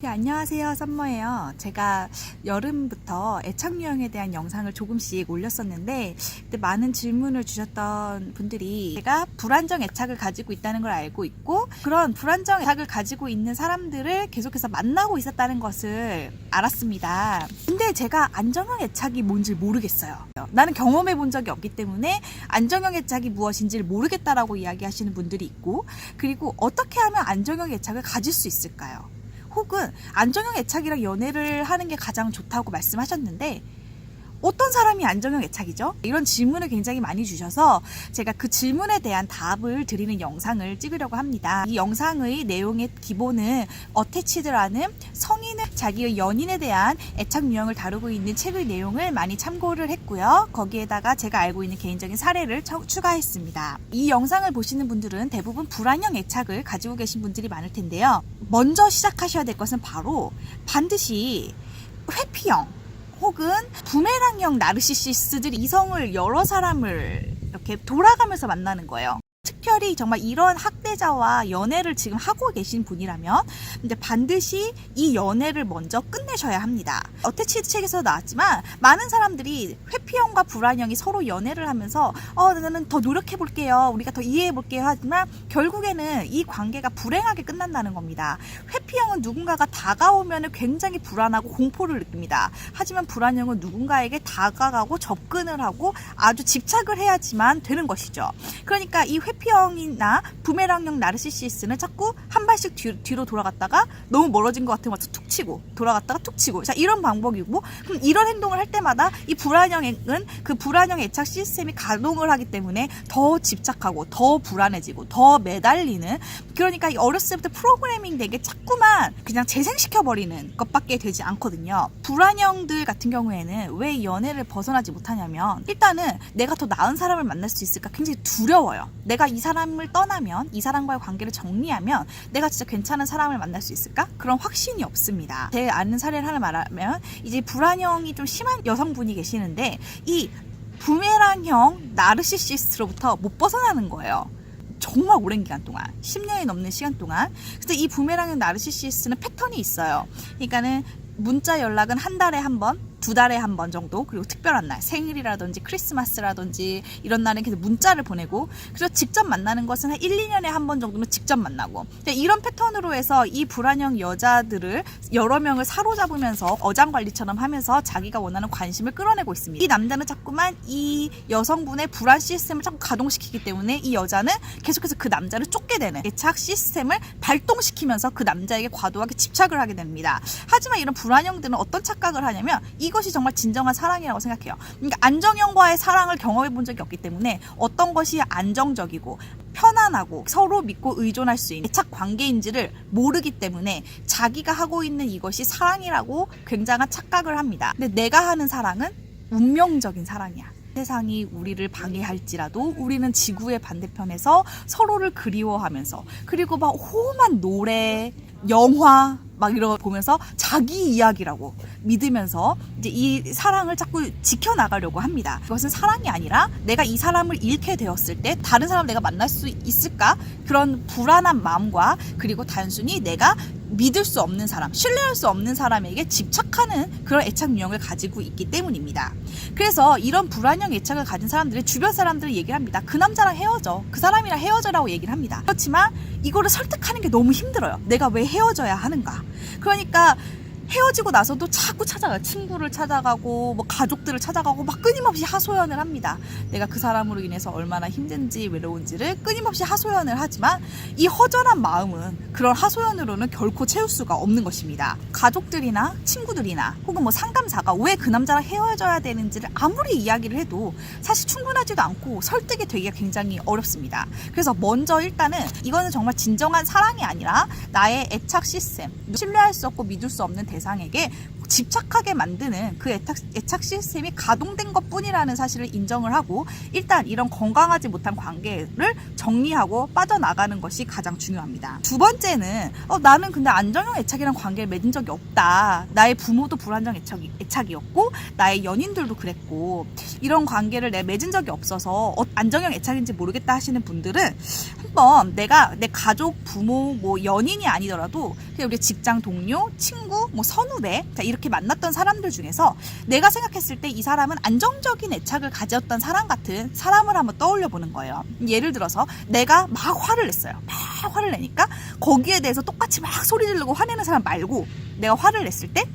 네, 안녕하세요. 썸머예요. 제가 여름부터 애착 유형에 대한 영상을 조금씩 올렸었는데 그때 많은 질문을 주셨던 분들이 제가 불안정 애착을 가지고 있다는 걸 알고 있고 그런 불안정 애착을 가지고 있는 사람들을 계속해서 만나고 있었다는 것을 알았습니다. 근데 제가 안정형 애착이 뭔지 모르겠어요. 나는 경험해 본 적이 없기 때문에 안정형 애착이 무엇인지를 모르겠다라고 이야기하시는 분들이 있고, 그리고 어떻게 하면 안정형 애착을 가질 수 있을까요? 혹은 안정형 애착이랑 연애를 하는 게 가장 좋다고 말씀하셨는데 어떤 사람이 안정형 애착이죠? 이런 질문을 굉장히 많이 주셔서 제가 그 질문에 대한 답을 드리는 영상을 찍으려고 합니다. 이 영상의 내용의 기본은 어태치드라는 성인은 자기의 연인에 대한 애착 유형을 다루고 있는 책의 내용을 많이 참고를 했고요. 거기에다가 제가 알고 있는 개인적인 사례를 추가했습니다. 이 영상을 보시는 분들은 대부분 불안형 애착을 가지고 계신 분들이 많을 텐데요. 먼저 시작하셔야 될 것은 바로 반드시 회피형 혹은 부메랑형 나르시시스트들이 이성을 여러 사람을 이렇게 돌아가면서 만나는 거예요. 특별히 정말 이런 학대자와 연애를 지금 하고 계신 분이라면 근데 반드시 이 연애를 먼저 끝내셔야 합니다. 어태치드 책에서 나왔지만 많은 사람들이 회피형과 불안형이 서로 연애를 하면서 나는 더 노력해 볼게요, 우리가 더 이해해 볼게요 하지만 결국에는 이 관계가 불행하게 끝난다는 겁니다. 회피형은 누군가가 다가오면 굉장히 불안하고 공포를 느낍니다. 하지만 불안형은 누군가에게 다가가고 접근을 하고 아주 집착을 해야지만 되는 것이죠. 그러니까 이 회피형이나 부메랑형 나르시시스는 자꾸 한 발씩 뒤로 돌아갔다가 너무 멀어진 것 같으면 툭 치고 돌아갔다가 툭 치고, 자, 이런 방법이고, 그럼 이런 행동을 할 때마다 이 불안형은 그 불안형 애착 시스템이 가동을 하기 때문에 더 집착하고 더 불안해지고 더 매달리는, 그러니까 어렸을 때부터 프로그래밍 되게 자꾸만 그냥 재생시켜버리는 것밖에 되지 않거든요. 불안형들 같은 경우에는 왜 연애를 벗어나지 못하냐면 일단은 내가 더 나은 사람을 만날 수 있을까 굉장히 두려워요. 내가 이 사람을 떠나면, 이 사람과의 관계를 정리하면 내가 진짜 괜찮은 사람을 만날 수 있을까? 그런 확신이 없습니다. 제 아는 사례를 하나 말하면 이제 불안형이 좀 심한 여성분이 계시는데 이 부메랑형 나르시시스트로부터 못 벗어나는 거예요. 정말 오랜 기간 동안, 10년이 넘는 시간 동안. 그래서 이 부메랑형 나르시시스트는 패턴이 있어요. 그러니까는 문자 연락은 한 달에 한 번, 두 달에 한 번 정도, 그리고 특별한 날, 생일이라든지 크리스마스라든지 이런 날은 계속 문자를 보내고, 그래서 직접 만나는 것은 한 1, 2년에 한 번 정도는 직접 만나고, 이런 패턴으로 해서 이 불안형 여자들을 여러 명을 사로잡으면서 어장관리처럼 하면서 자기가 원하는 관심을 끌어내고 있습니다. 이 남자는 자꾸만 이 여성분의 불안 시스템을 자꾸 가동시키기 때문에 이 여자는 계속해서 그 남자를 쫓게 되는 애착 시스템을 발동시키면서 그 남자에게 과도하게 집착을 하게 됩니다. 하지만 이런 불안형들은 어떤 착각을 하냐면 이것이 정말 진정한 사랑이라고 생각해요. 그러니까 안정형과의 사랑을 경험해 본 적이 없기 때문에 어떤 것이 안정적이고 편안하고 서로 믿고 의존할 수 있는 애착 관계인지를 모르기 때문에 자기가 하고 있는 이것이 사랑이라고 굉장한 착각을 합니다. 근데 내가 하는 사랑은 운명적인 사랑이야. 세상이 우리를 방해할지라도 우리는 지구의 반대편에서 서로를 그리워하면서, 그리고 막 호흡한 노래, 영화 막 이런 거 보면서 자기 이야기라고 믿으면서 이제 이 사랑을 자꾸 지켜나가려고 합니다. 그것은 사랑이 아니라 내가 이 사람을 잃게 되었을 때 다른 사람 내가 만날 수 있을까? 그런 불안한 마음과, 그리고 단순히 내가 믿을 수 없는 사람, 신뢰할 수 없는 사람에게 집착하는 그런 애착 유형을 가지고 있기 때문입니다. 그래서 이런 불안형 애착을 가진 사람들이 주변 사람들이 얘기를 합니다. 그 남자랑 헤어져, 그 사람이랑 헤어져라고 얘기를 합니다. 그렇지만 이거를 설득하는 게 너무 힘들어요. 내가 왜 헤어져야 하는가? 그러니까 헤어지고 나서도 자꾸 찾아가요. 친구를 찾아가고 뭐 가족들을 찾아가고 막 끊임없이 하소연을 합니다. 내가 그 사람으로 인해서 얼마나 힘든지 외로운지를 끊임없이 하소연을 하지만 이 허전한 마음은 그런 하소연으로는 결코 채울 수가 없는 것입니다. 가족들이나 친구들이나 혹은 뭐 상담사가 왜 그 남자랑 헤어져야 되는지를 아무리 이야기를 해도 사실 충분하지도 않고 설득이 되기가 굉장히 어렵습니다. 그래서 먼저 일단은 이거는 정말 진정한 사랑이 아니라 나의 애착 시스템, 신뢰할 수 없고 믿을 수 없는 대상에게 집착하게 만드는 그 애착 시스템이 가동된 것 뿐이라는 사실을 인정을 하고 일단 이런 건강하지 못한 관계를 정리하고 빠져나가는 것이 가장 중요합니다. 두 번째는 나는 근데 안정형 애착이랑 관계를 맺은 적이 없다. 나의 부모도 불안정 애착이었고 나의 연인들도 그랬고 이런 관계를 내가 맺은 적이 없어서 안정형 애착인지 모르겠다 하시는 분들은 한번 내가 내 가족, 부모, 뭐 연인이 아니더라도 그냥 우리 직장 동료, 친구, 뭐 선후배 이렇게 만났던 사람들 중에서 내가 생각했을 때 이 사람은 안정적인 애착을 가졌던 사람 같은 사람을 한번 떠올려 보는 거예요. 예를 들어서 내가 막 화를 냈어요. 막 화를 내니까 거기에 대해서 똑같이 막 소리 지르고 화내는 사람 말고 내가 화를 냈을 때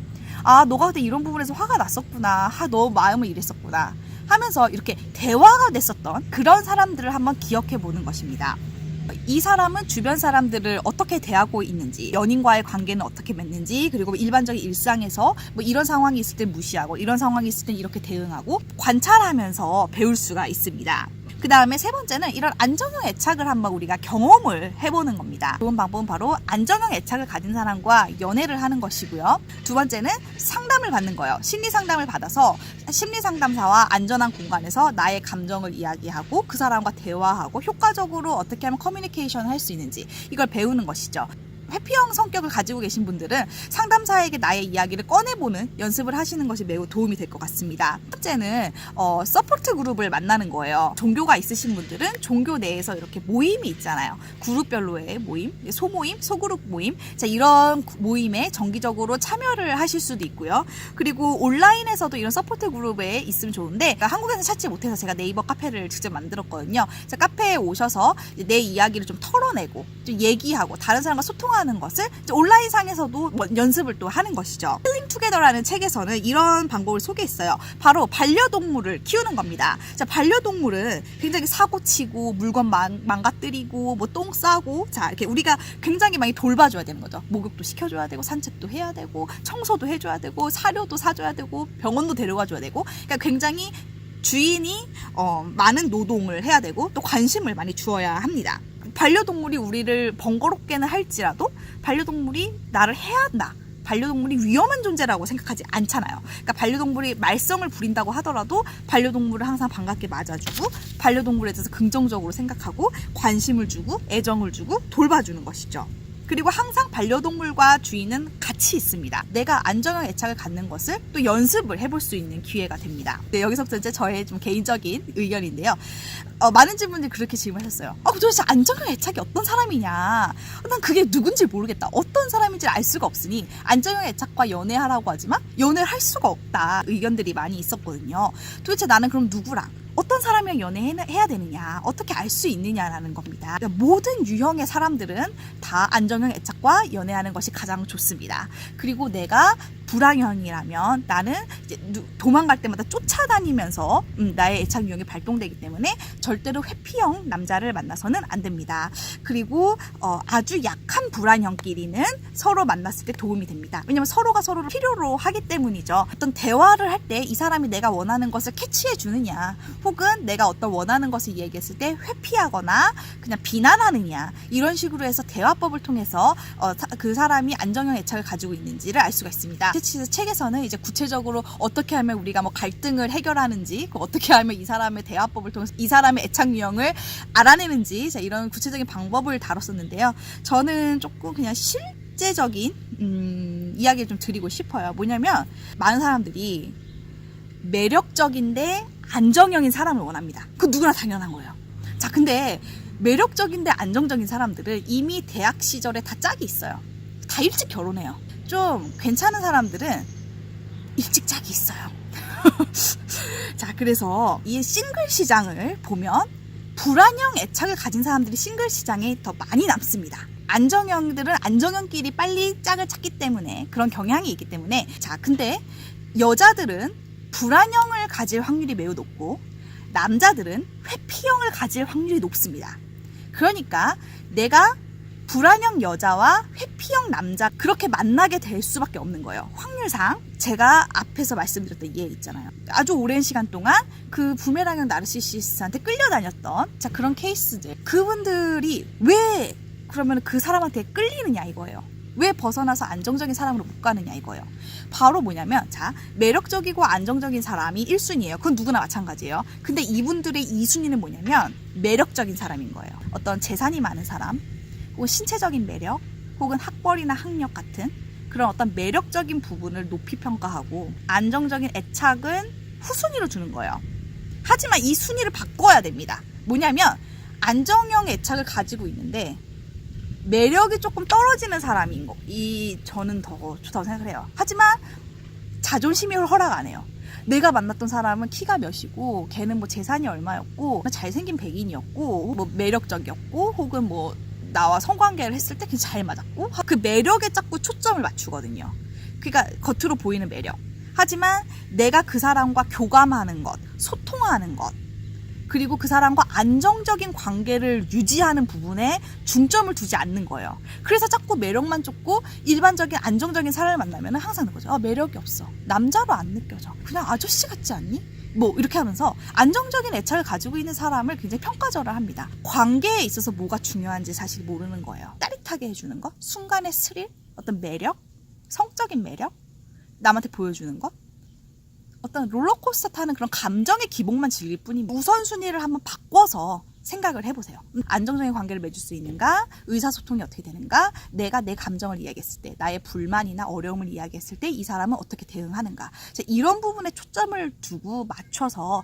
너가 그때 이런 부분에서 화가 났었구나. 너 마음은 이랬었구나. 하면서 이렇게 대화가 됐었던 그런 사람들을 한번 기억해 보는 것입니다. 이 사람은 주변 사람들을 어떻게 대하고 있는지, 연인과의 관계는 어떻게 맺는지, 그리고 일반적인 일상에서 뭐 이런 상황이 있을 때 무시하고 이런 상황이 있을 때 이렇게 대응하고 관찰하면서 배울 수가 있습니다. 그 다음에 세 번째는 이런 안정형 애착을 한번 우리가 경험을 해보는 겁니다. 좋은 방법은 바로 안정형 애착을 가진 사람과 연애를 하는 것이고요. 두 번째는 상담을 받는 거예요. 심리 상담을 받아서 심리 상담사와 안전한 공간에서 나의 감정을 이야기하고 그 사람과 대화하고 효과적으로 어떻게 하면 커뮤니케이션을 할 수 있는지 이걸 배우는 것이죠. 회피형 성격을 가지고 계신 분들은 상담사에게 나의 이야기를 꺼내보는 연습을 하시는 것이 매우 도움이 될 것 같습니다. 첫째는 서포트 그룹을 만나는 거예요. 종교가 있으신 분들은 종교 내에서 이렇게 모임이 있잖아요. 그룹별로의 모임, 소모임, 소그룹 모임. 자, 이런 모임에 정기적으로 참여를 하실 수도 있고요. 그리고 온라인에서도 이런 서포트 그룹에 있으면 좋은데 한국에서 찾지 못해서 제가 네이버 카페를 직접 만들었거든요. 자, 카페에 오셔서 내 이야기를 좀 털어내고 좀 얘기하고 다른 사람과 소통하는 것을 온라인상에서도 연습을 또 하는 것이죠. 힐링 투게더라는 책에서는 이런 방법을 소개했어요. 바로 반려동물을 키우는 겁니다. 자, 반려동물은 굉장히 사고치고 물건 망가뜨리고 뭐 똥 싸고 자 이렇게 우리가 굉장히 많이 돌봐줘야 되는 거죠. 목욕도 시켜줘야 되고 산책도 해야 되고 청소도 해줘야 되고 사료도 사줘야 되고 병원도 데려가줘야 되고 그러니까 굉장히 주인이 많은 노동을 해야 되고 또 관심을 많이 주어야 합니다. 반려동물이 우리를 번거롭게는 할지라도 반려동물이 나를 해야 한다. 반려동물이 위험한 존재라고 생각하지 않잖아요. 그러니까 반려동물이 말썽을 부린다고 하더라도 반려동물을 항상 반갑게 맞아주고 반려동물에 대해서 긍정적으로 생각하고 관심을 주고 애정을 주고 돌봐주는 것이죠. 그리고 항상 반려동물과 주인은 같이 있습니다. 내가 안정형 애착을 갖는 것을 또 연습을 해볼 수 있는 기회가 됩니다. 네, 여기서부터 이제 저의 좀 개인적인 의견인데요. 많은 분들이 그렇게 질문하셨어요. 도대체 안정형 애착이 어떤 사람이냐? 난 그게 누군지 모르겠다. 어떤 사람인지 알 수가 없으니 안정형 애착과 연애하라고 하지만 연애를 할 수가 없다. 의견들이 많이 있었거든요. 도대체 나는 그럼 누구랑? 어떤 사람이랑 연애해야 되느냐, 어떻게 알 수 있느냐라는 겁니다. 그러니까 모든 유형의 사람들은 다 안정형 애착과 연애하는 것이 가장 좋습니다. 그리고 내가 불안형이라면 나는 이제 도망갈 때마다 쫓아다니면서 나의 애착 유형이 발동되기 때문에 절대로 회피형 남자를 만나서는 안 됩니다. 그리고 아주 약한 불안형끼리는 서로 만났을 때 도움이 됩니다. 왜냐하면 서로가 서로를 필요로 하기 때문이죠. 어떤 대화를 할 때 이 사람이 내가 원하는 것을 캐치해 주느냐 혹은 내가 어떤 원하는 것을 얘기했을 때 회피하거나 그냥 비난하느냐 이런 식으로 해서 대화법을 통해서 그 사람이 안정형 애착을 가지고 있는지를 알 수가 있습니다. 책에서는 이제 구체적으로 어떻게 하면 우리가 뭐 갈등을 해결하는지 어떻게 하면 이 사람의 대화법을 통해서 이 사람의 애착 유형을 알아내는지 이런 구체적인 방법을 다뤘었는데요. 저는 조금 그냥 실제적인 이야기를 좀 드리고 싶어요. 뭐냐면 많은 사람들이 매력적인데 안정형인 사람을 원합니다. 그거 누구나 당연한 거예요. 자, 근데 매력적인데 안정적인 사람들은 이미 대학 시절에 다 짝이 있어요. 다 일찍 결혼해요. 좀 괜찮은 사람들은 일찍 짝이 있어요. 자, 그래서 이 싱글 시장을 보면 불안형 애착을 가진 사람들이 싱글 시장에 더 많이 남습니다. 안정형들은 안정형끼리 빨리 짝을 찾기 때문에 그런 경향이 있기 때문에 자, 근데 여자들은 불안형을 가질 확률이 매우 높고 남자들은 회피형을 가질 확률이 높습니다. 그러니까 내가 불안형 여자와 회피형 남자 그렇게 만나게 될 수밖에 없는 거예요. 확률상 제가 앞에서 말씀드렸던 얘 있잖아요. 아주 오랜 시간 동안 그 부메랑형 나르시시스트한테 끌려다녔던 자 그런 케이스들 그분들이 왜 그러면 그 사람한테 끌리느냐 이거예요. 왜 벗어나서 안정적인 사람으로 못 가느냐 이거예요. 바로 뭐냐면 자, 매력적이고 안정적인 사람이 1순위예요. 그건 누구나 마찬가지예요. 근데 이분들의 2순위는 뭐냐면 매력적인 사람인 거예요. 어떤 재산이 많은 사람, 혹은 신체적인 매력, 혹은 학벌이나 학력 같은 그런 어떤 매력적인 부분을 높이 평가하고 안정적인 애착은 후순위로 두는 거예요. 하지만 이 순위를 바꿔야 됩니다. 뭐냐면 안정형 애착을 가지고 있는데 매력이 조금 떨어지는 사람인 거, 저는 더 좋다고 생각을 해요. 하지만 자존심이 허락 안 해요. 내가 만났던 사람은 키가 몇이고, 걔는 뭐 재산이 얼마였고, 잘생긴 백인이었고, 뭐 매력적이었고, 혹은 뭐 나와 성관계를 했을 때 잘 맞았고, 그 매력에 자꾸 초점을 맞추거든요. 그러니까 겉으로 보이는 매력. 하지만 내가 그 사람과 교감하는 것, 소통하는 것, 그리고 그 사람과 안정적인 관계를 유지하는 부분에 중점을 두지 않는 거예요. 그래서 자꾸 매력만 쫓고 일반적인 안정적인 사람을 만나면 항상 하는 거죠. 매력이 없어. 남자로 안 느껴져. 그냥 아저씨 같지 않니? 뭐 이렇게 하면서 안정적인 애착을 가지고 있는 사람을 굉장히 평가절하를 합니다. 관계에 있어서 뭐가 중요한지 사실 모르는 거예요. 따뜻하게 해주는 것, 순간의 스릴, 어떤 매력, 성적인 매력, 남한테 보여주는 것, 어떤 롤러코스터 타는 그런 감정의 기복만 즐길 뿐입니다. 우선순위를 한번 바꿔서 생각을 해보세요. 안정적인 관계를 맺을 수 있는가? 의사소통이 어떻게 되는가? 내가 내 감정을 이야기했을 때, 나의 불만이나 어려움을 이야기했을 때 이 사람은 어떻게 대응하는가? 이런 부분에 초점을 두고 맞춰서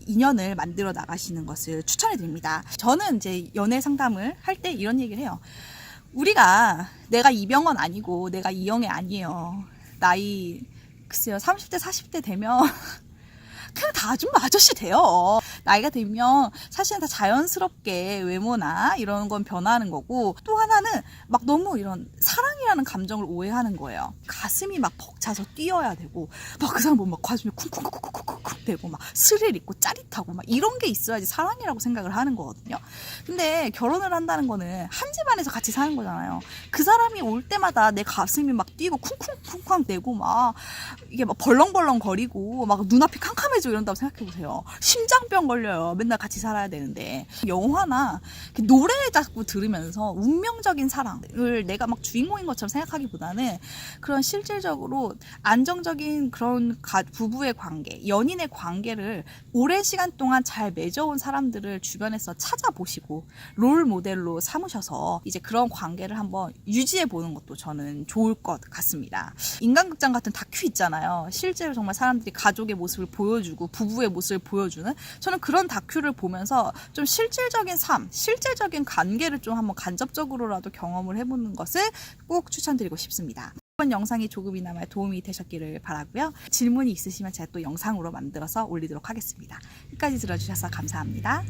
인연을 만들어 나가시는 것을 추천해 드립니다. 저는 이제 연애 상담을 할 때 이런 얘기를 해요. 내가 이병헌 아니고 내가 이영애 아니에요. 나이 글쎄요, 30대, 40대 되면 그냥 다 좀 아저씨 돼요. 나이가 들면 사실은 다 자연스럽게 외모나 이런 건 변하는 거고, 또 하나는 막 너무 이런 사랑이라는 감정을 오해하는 거예요. 가슴이 막 벅차서 뛰어야 되고, 막 그 사람 보면 막 가슴이 쿵쿵쿵쿵쿵쿵 되고, 막 스릴 있고 짜릿하고 막 이런 게 있어야지 사랑이라고 생각을 하는 거거든요. 근데 결혼을 한다는 거는 한 집안에서 같이 사는 거잖아요. 그 사람이 올 때마다 내 가슴이 막 뛰고 쿵쿵쿵쿵 되고 막 이게 막 벌렁벌렁 거리고 막 눈앞이 캄캄해지고 이런다고 생각해보세요. 심장병 걸려요. 맨날 같이 살아야 되는데. 영화나 노래 자꾸 들으면서 운명적인 사랑을 내가 막 주인공인 것처럼 생각하기보다는 그런 실질적으로 안정적인 그런 부부의 관계, 연인의 관계를 오랜 시간 동안 잘 맺어온 사람들을 주변에서 찾아보시고 롤 모델로 삼으셔서 이제 그런 관계를 한번 유지해 보는 것도 저는 좋을 것 같습니다. 인간극장 같은 다큐 있잖아요. 실제로 정말 사람들이 가족의 모습을 보여주고 부부의 모습을 보여주는, 저는 그런 다큐를 보면서 좀 실질적인 삶, 실질적인 관계를 좀 한번 간접적으로라도 경험을 해보는 것을 꼭 추천드리고 싶습니다. 이번 영상이 조금이나마 도움이 되셨기를 바라고요. 질문이 있으시면 제가 또 영상으로 만들어서 올리도록 하겠습니다. 끝까지 들어주셔서 감사합니다.